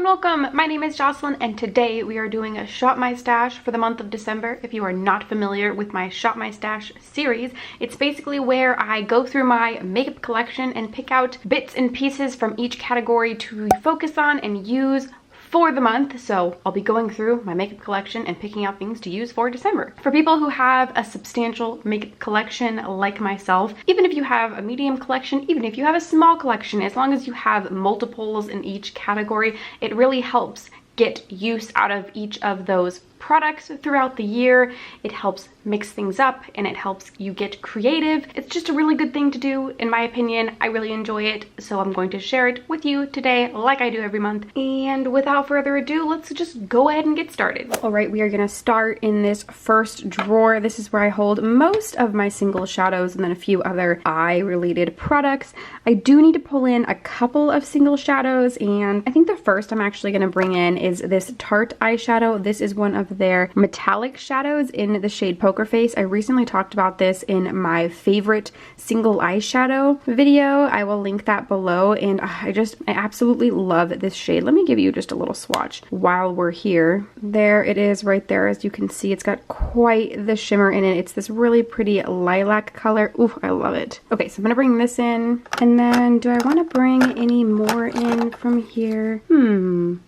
welcome! My name is Jocelyn and today we are doing a Shop My Stash for the month of December. If you are not familiar with my Shop My Stash series, it's basically where I go through my makeup collection and pick out bits and pieces from each category to focus on and use for the month. So I'll be going through my makeup collection and picking out things to use for December. For people who have a substantial makeup collection like myself, even if you have a medium collection, even if you have a small collection, as long as you have multiples in each category, it really helps get use out of each of those products throughout the year. It helps mix things up and it helps you get creative. It's just a really good thing to do, in my opinion. I really enjoy it, so I'm going to share it with you today like I do every month. And without further ado, let's just go ahead and get started. All right, we are gonna start in this first drawer. This is where I hold most of my single shadows and then a few other eye related products. I do need to pull in a couple of single shadows, and I think the first I'm actually gonna bring in is this Tarte eyeshadow. This is one of their metallic shadows in the shade Poker Face. I recently talked about this in my favorite single eyeshadow video. I will link that below, and I absolutely love this shade. Let me give you just a little swatch while we're here. There it is right there. As you can see, it's got quite the shimmer in it. It's this really pretty lilac color. Ooh, I love it. Okay, so I'm gonna bring this in, and then do I want to bring any more in from here?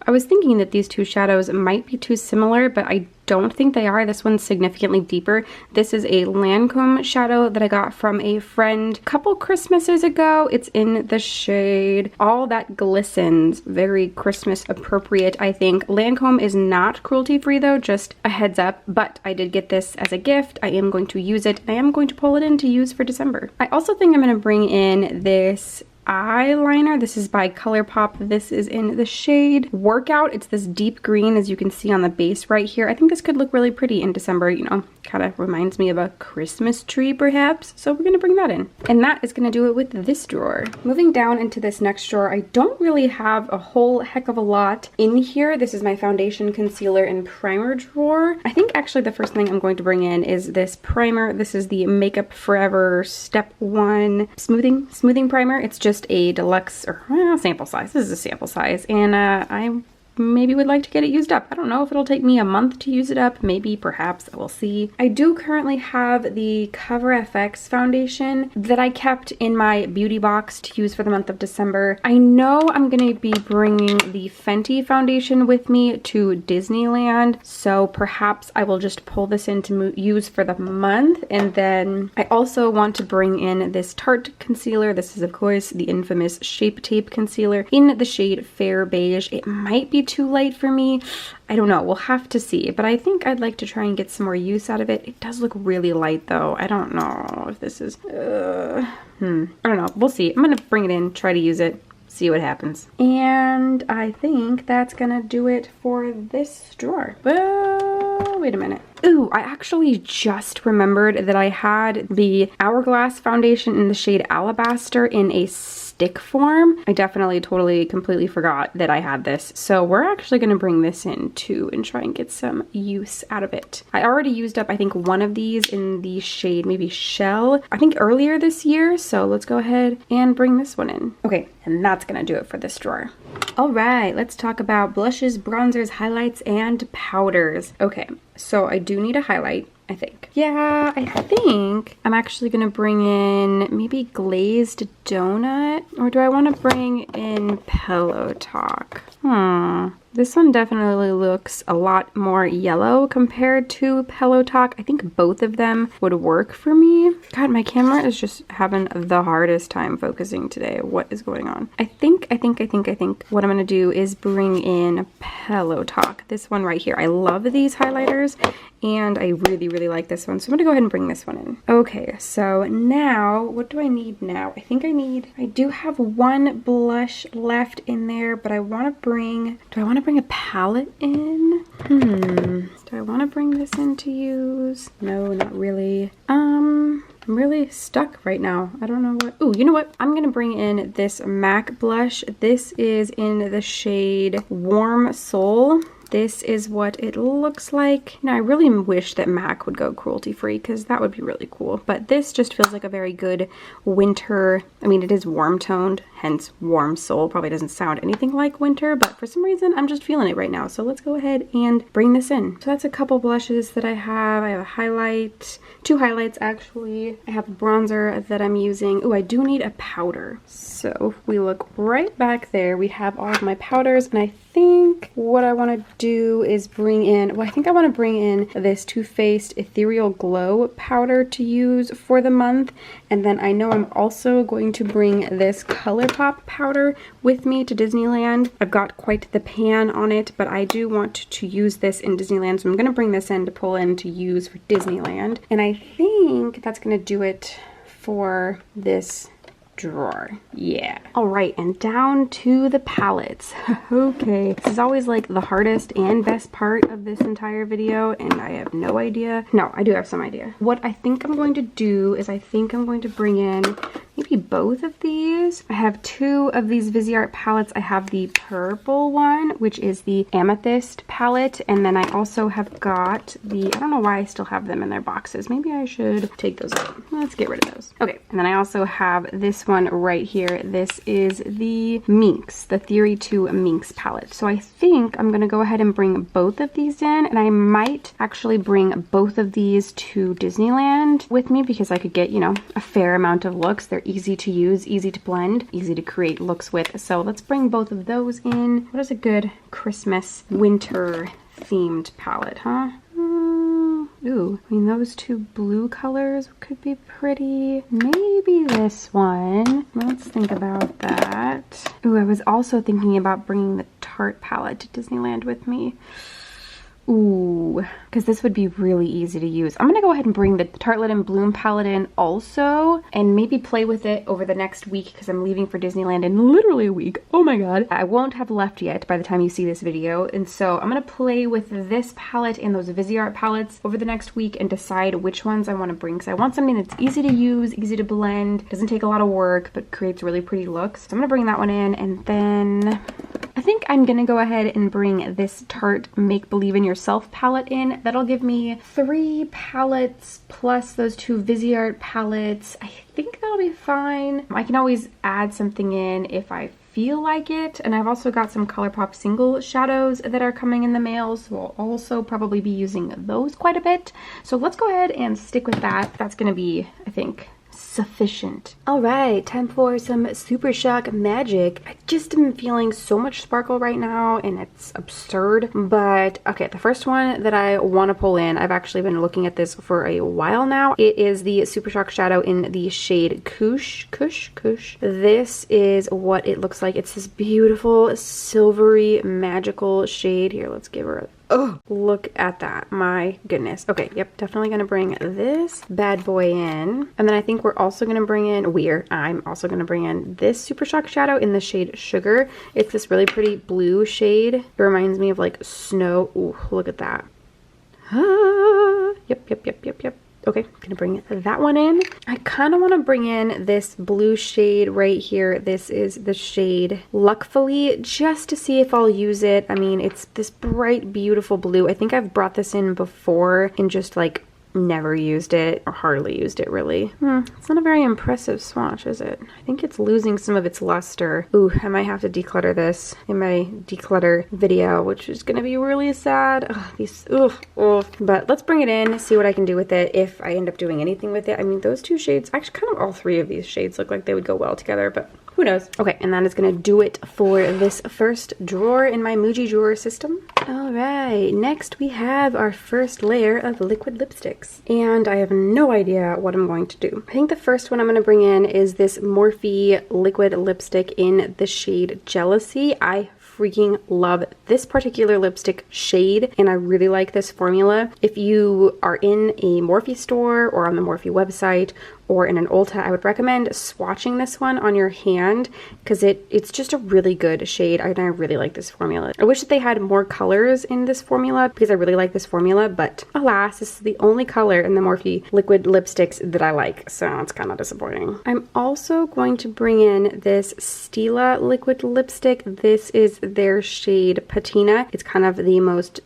I was thinking that these two shadows might be too similar, but I don't think they are. This one's significantly deeper. This is a Lancome shadow that I got from a friend a couple Christmases ago. It's in the shade All That Glistens. Very Christmas appropriate, I think. Lancome is not cruelty free though, just a heads up, but I did get this as a gift. I am going to use it. I am going to pull it in to use for December. I also think I'm going to bring in this eyeliner. This is by Colourpop. This is in the shade Workout. It's this deep green, as you can see on the base right here. I think this could look really pretty in December, you know, kind of reminds me of a Christmas tree perhaps. So we're gonna bring that in. And that is gonna do it with this drawer. Moving down into this next drawer, I don't really have a whole heck of a lot in here. This is my foundation, concealer, and primer drawer. I think actually the first thing I'm going to bring in is this primer. This is the Makeup Forever Step 1 smoothing primer. It's just a deluxe or sample size. This is a sample size, and I maybe would like to get it used up. I don't know if it'll take me a month to use it up. Maybe, perhaps, we'll see. I do currently have the Cover FX foundation that I kept in my beauty box to use for the month of December. I know I'm gonna be bringing the Fenty foundation with me to Disneyland, so perhaps I will just pull this in to use for the month. And then I also want to bring in this Tarte concealer. This is, of course, the infamous Shape Tape concealer in the shade Fair Beige. It might be too light for me. I don't know. We'll have to see. But I think I'd like to try and get some more use out of it. It does look really light though. I don't know if this is... I don't know. We'll see. I'm going to bring it in, try to use it, see what happens. And I think that's going to do it for this drawer. Well, wait a minute. Ooh, I actually just remembered that I had the Hourglass foundation in the shade Alabaster in a stick form. I definitely completely forgot that I had this. So we're actually going to bring this in too and try and get some use out of it. I already used up, I think, one of these in the shade maybe Shell, I think earlier this year. So let's go ahead and bring this one in. Okay, and that's going to do it for this drawer. All right, let's talk about blushes, bronzers, highlights, and powders. Okay, so I do need a highlight, I think. Yeah, I think I'm actually gonna bring in maybe Glazed Donut, or do I want to bring in Pillow Talk? This one definitely looks a lot more yellow compared to Pillow Talk. I think both of them would work for me. God, my camera is just having the hardest time focusing today. What is going on? I think what I'm gonna do is bring in Pillow Talk. This one right here. I love these highlighters and I really like this one. So I'm gonna go ahead and bring this one in. Okay, so now, what do I need now? I do have one blush left in there, but I wanna bring, do I wanna bring a palette in? Do I wanna bring this in to use? No, not really. I'm really stuck right now. I don't know what. Oh, you know what? I'm gonna bring in this MAC blush. This is in the shade Warm Soul. This is what it looks like. Now, I really wish that MAC would go cruelty-free because that would be really cool. But this just feels like a very good winter. I mean, it is warm toned, hence warm soul. Probably doesn't sound anything like winter, but for some reason, I'm just feeling it right now. So let's go ahead and bring this in. So that's a couple blushes that I have. I have a highlight, 2 highlights actually. I have a bronzer that I'm using. Oh, I do need a powder. So if we look right back there, we have all of my powders, and I think what I want to do is bring in, well, I think I want to bring in this Too Faced Ethereal Glow powder to use for the month. And then I know I'm also going to bring this Colourpop powder with me to Disneyland. I've got quite the pan on it, but I do want to use this in Disneyland. So I'm going to bring this in to pull in to use for Disneyland. And I think that's going to do it for this drawer. Yeah. All right, and down to the palettes. Okay, this is always like the hardest and best part of this entire video, and I have no idea. No, I do have some idea. What I think I'm going to do is I think I'm going to bring in maybe both of these. I have 2 of these Viseart palettes. I have the purple one, which is the Amethyst palette, and then I also have got the, I don't know why I still have them in their boxes. Maybe I should take those out. Let's get rid of those. Okay, and then I also have this one right here. This is the Minx, the Theory 2 Minx palette. So I think I'm gonna go ahead and bring both of these in, and I might actually bring both of these to Disneyland with me because I could get, you know, a fair amount of looks. They're easy to use, easy to blend, easy to create looks with. So let's bring both of those in. What is a good Christmas winter themed palette, huh? Ooh, I mean, those 2 blue colors could be pretty. Maybe this one. Let's think about that. Ooh, I was also thinking about bringing the Tarte palette to Disneyland with me. Ooh, because this would be really easy to use. I'm gonna go ahead and bring the Tartelette and Bloom palette in also, and maybe play with it over the next week because I'm leaving for Disneyland in literally a week. Oh my god. I won't have left yet by the time you see this video, and so I'm gonna play with this palette and those Viseart palettes over the next week and decide which ones I want to bring, because I want something that's easy to use, easy to blend, doesn't take a lot of work, but creates really pretty looks. So I'm gonna bring that one in, and then I think I'm gonna go ahead and bring this Tarte Make Believe in Yourself palette in. That'll give me 3 palettes plus those 2 Viseart palettes. I think that'll be fine. I can always add something in if I feel like it. And I've also got some Colourpop single shadows that are coming in the mail, so I'll also probably be using those quite a bit. So let's go ahead and stick with that. That's gonna be, I think, sufficient. All right, time for some Super Shock magic. I just am feeling so much sparkle right now, and it's absurd. But okay, the first one that I want to pull in, I've actually been looking at this for a while now. It is the Super Shock shadow in the shade Kush. This is what it looks like. It's this beautiful silvery magical shade. Here, let's give her a oh, look at that. My goodness. Okay, yep, definitely gonna bring this bad boy in. And then I think we're also gonna bring in, I'm also gonna bring in this Super Shock shadow in the shade Sugar. It's this really pretty blue shade. It reminds me of like snow. Ooh, look at that. Ah, yep. Okay, gonna bring that one in. I kind of want to bring in this blue shade right here. This is the shade Luckfully, just to see if I'll use it. I mean, it's this bright, beautiful blue. I think I've brought this in before and just like never used it, or hardly used it really. It's not a very impressive swatch, is it? I think it's losing some of its luster. Ooh, I might have to declutter this in my declutter video, which is gonna be really sad. But let's bring it in, see what I can do with it if I end up doing anything with it. I mean, those 2 shades, actually kind of all 3 of these shades look like they would go well together, but who knows? Okay, and that is gonna do it for this first drawer in my Muji drawer system. All right, next we have our first layer of liquid lipsticks, and I have no idea what I'm going to do. I think the first one I'm gonna bring in is this Morphe liquid lipstick in the shade Jealousy. I freaking love this particular lipstick shade, and I really like this formula. If you are in a Morphe store or on the Morphe website, or in an Ulta, I would recommend swatching this one on your hand because it's just a really good shade. I really like this formula. I wish that they had more colors in this formula because I really like this formula, but alas, this is the only color in the Morphe liquid lipsticks that I like, so it's kind of disappointing. I'm also going to bring in this Stila liquid lipstick. This is their shade Patina. It's kind of the most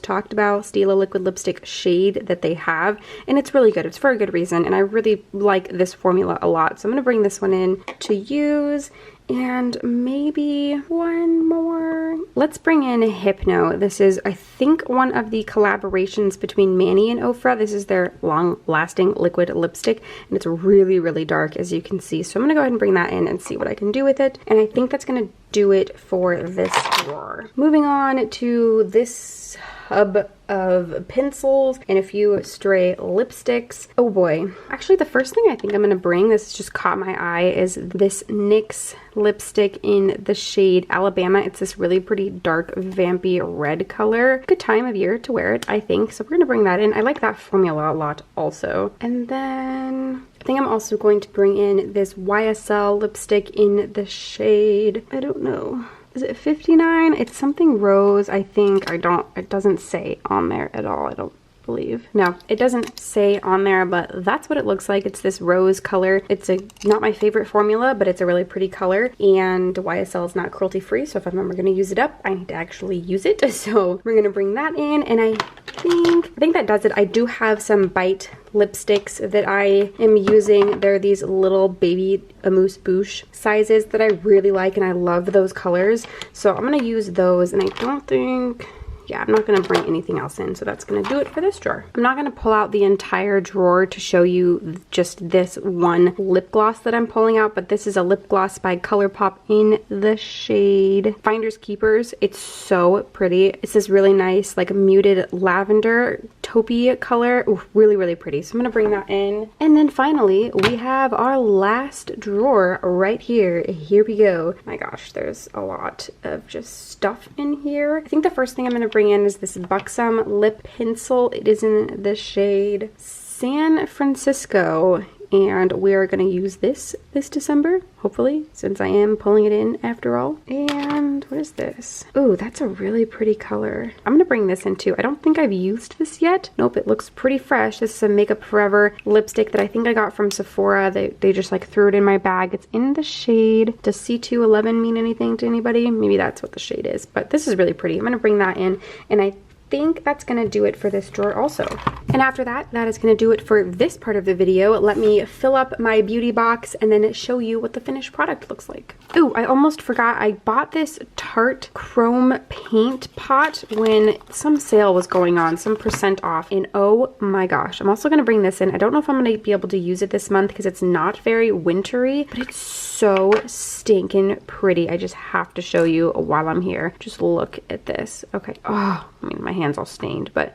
talked about Stila liquid lipstick shade that they have, and it's really good. It's for a good reason, and I really like this formula a lot. So I'm going to bring this one in to use. And maybe one more. Let's bring in Hypno. This is, I think, one of the collaborations between Manny and Ofra. This is their long-lasting liquid lipstick, and it's really, really dark, as you can see. So I'm going to go ahead and bring that in and see what I can do with it. And I think that's going to do it for this drawer. Moving on to this hub of pencils and a few stray lipsticks. Oh boy. Actually, the first thing I think I'm going to bring, this just caught my eye, is this NYX lipstick in the shade Alabama. It's this really pretty dark, vampy red color. Good time of year to wear it, I think. So we're going to bring that in. I like that formula a lot also. And then I think I'm also going to bring in this YSL lipstick in the shade, I don't know. Is it 59? It's something rose, I think. It doesn't say on there at all, I don't believe. No, it doesn't say on there, but that's what it looks like. It's this rose color. It's not my favorite formula, but it's a really pretty color, and YSL is not cruelty free, so if I'm ever going to use it up, I need to actually use it. So we're going to bring that in, and I think that does it. I do have some Bite lipsticks that I am using. They're these little baby Amuse Bouche sizes that I really like, and I love those colors. So I'm going to use those, and I don't think... yeah, I'm not going to bring anything else in, so that's going to do it for this drawer. I'm not going to pull out the entire drawer to show you just this one lip gloss that I'm pulling out, but this is a lip gloss by Colourpop in the shade Finders Keepers. It's so pretty. It's this really nice, like, muted lavender taupey color. Ooh, really, really pretty. So I'm going to bring that in. And then finally, we have our last drawer right here. Here we go. My gosh, there's a lot of just stuff in here. I think the first thing I'm going to bring in is this Buxom lip pencil. It is in the shade San Francisco, and we are going to use this December, hopefully, since I am pulling it in after all. And what is this? Ooh, that's a really pretty color. I'm going to bring this in too. I don't think I've used this yet. Nope, it looks pretty fresh. This is a Makeup Forever lipstick that I think I got from Sephora. They just like threw it in my bag. It's in the shade. Does C211 mean anything to anybody? Maybe that's what the shade is, but this is really pretty. I'm going to bring that in, and I think that's going to do it for this drawer also. And after that is going to do it for this part of the video. Let me fill up my beauty box and then show you what the finished product looks like. Ooh, I almost forgot. I bought this Tarte chrome paint pot when some sale was going on, some % off, and oh my gosh. I'm also going to bring this in. I don't know if I'm going to be able to use it this month because it's not very wintry, but it's so stinking pretty. I just have to show you while I'm here. Just look at this. Okay. Oh, I mean, my hand's all stained, but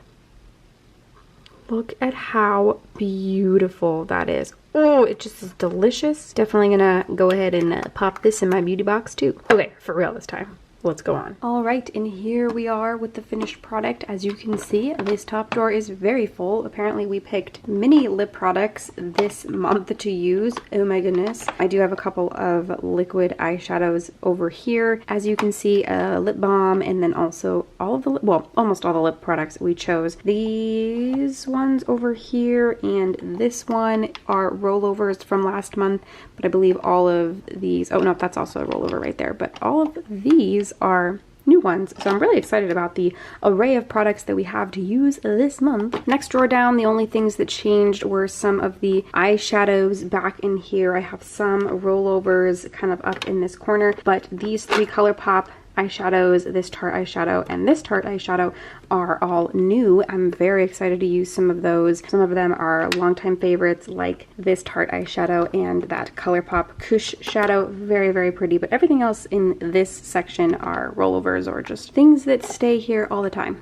look at how beautiful that is. Oh, it just is delicious. Definitely gonna go ahead and pop this in my beauty box too. Okay, for real this time. Let's go on. All right, and here we are with the finished product. As you can see, this top drawer is very full. Apparently we picked many lip products this month to use. Oh my goodness. I do have a couple of liquid eyeshadows over here. As you can see, a lip balm, and then also all of the, well, almost all the lip products we chose. These ones over here and this one are rollovers from last month, but I believe all of these, oh no, that's also a rollover right there, but all of these are new ones. So I'm really excited about the array of products that we have to use this month. Next drawer down, the only things that changed were some of the eyeshadows back in here. I have some rollovers kind of up in this corner, but these three Colourpop eyeshadows, this Tarte eyeshadow, and this Tarte eyeshadow are all new. I'm very excited to use some of those. Some of them are longtime favorites, like this Tarte eyeshadow and that Colourpop Couche shadow. Very, very pretty, but everything else in this section are rollovers or just things that stay here all the time.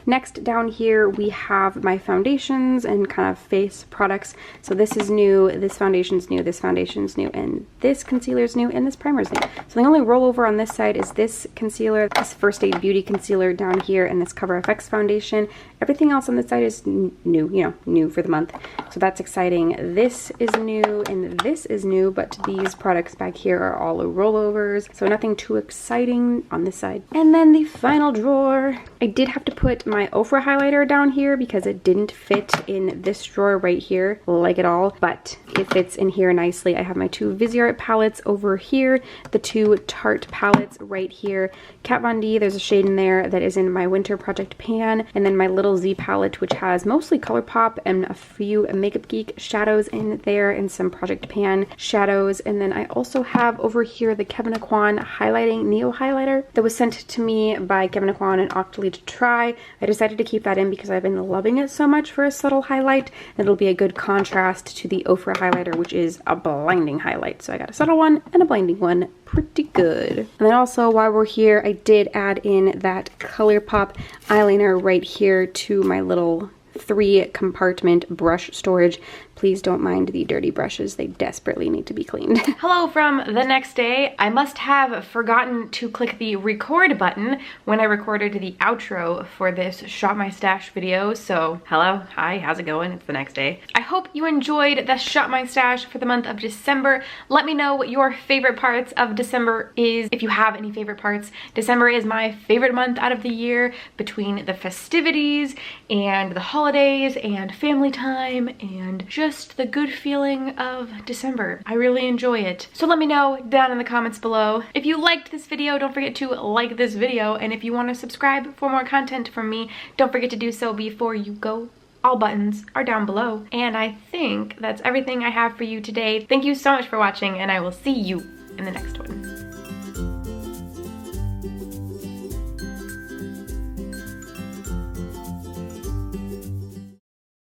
Next down here we have my foundations and kind of face products. So this is new, this foundation's new, this foundation's new, and this concealer's new, and this primer's new. So the only rollover on this side is this concealer, this First Aid Beauty concealer down here, and this Cover FX foundation. Everything else on this side is new, you know, new for the month. So that's exciting. This is new and this is new, but these products back here are all rollovers. So nothing too exciting on this side. And then the final drawer, I did have to put my Ofra highlighter down here because it didn't fit in this drawer right here like at all, but it fits in here nicely. I have my two Viseart palettes over here, the two Tarte palettes right here. Kat Von D, there's a shade in there that is in my Winter Project pan, and then my Little Z palette, which has mostly Colourpop and a few Makeup Geek shadows in there and some Project Pan shadows. And then I also have over here the Kevyn Aucoin highlighting Neo highlighter that was sent to me by Kevyn Aucoin and Octoly to try. I decided to keep that in because I've been loving it so much for a subtle highlight. It'll be a good contrast to the Ofra highlighter, which is a blinding highlight. So I got a subtle one and a blinding one. Pretty good. And then also while we're here, I did add in that Colourpop eyeliner right here to my little 3-compartment brush storage. Please don't mind the dirty brushes. They desperately need to be cleaned. Hello from the next day. I must have forgotten to click the record button when I recorded the outro for this Shop My Stash video. So hello, hi, how's it going? It's the next day. I hope you enjoyed the Shop My Stash for the month of December. Let me know what your favorite parts of December is, if you have any favorite parts. December is my favorite month out of the year, between the festivities and the holidays and family time and just the good feeling of December. I really enjoy it. So let me know down in the comments below. If you liked this video, don't forget to like this video, and if you want to subscribe for more content from me, don't forget to do so before you go. All buttons are down below. And I think that's everything I have for you today. Thank you so much for watching, and I will see you in the next one.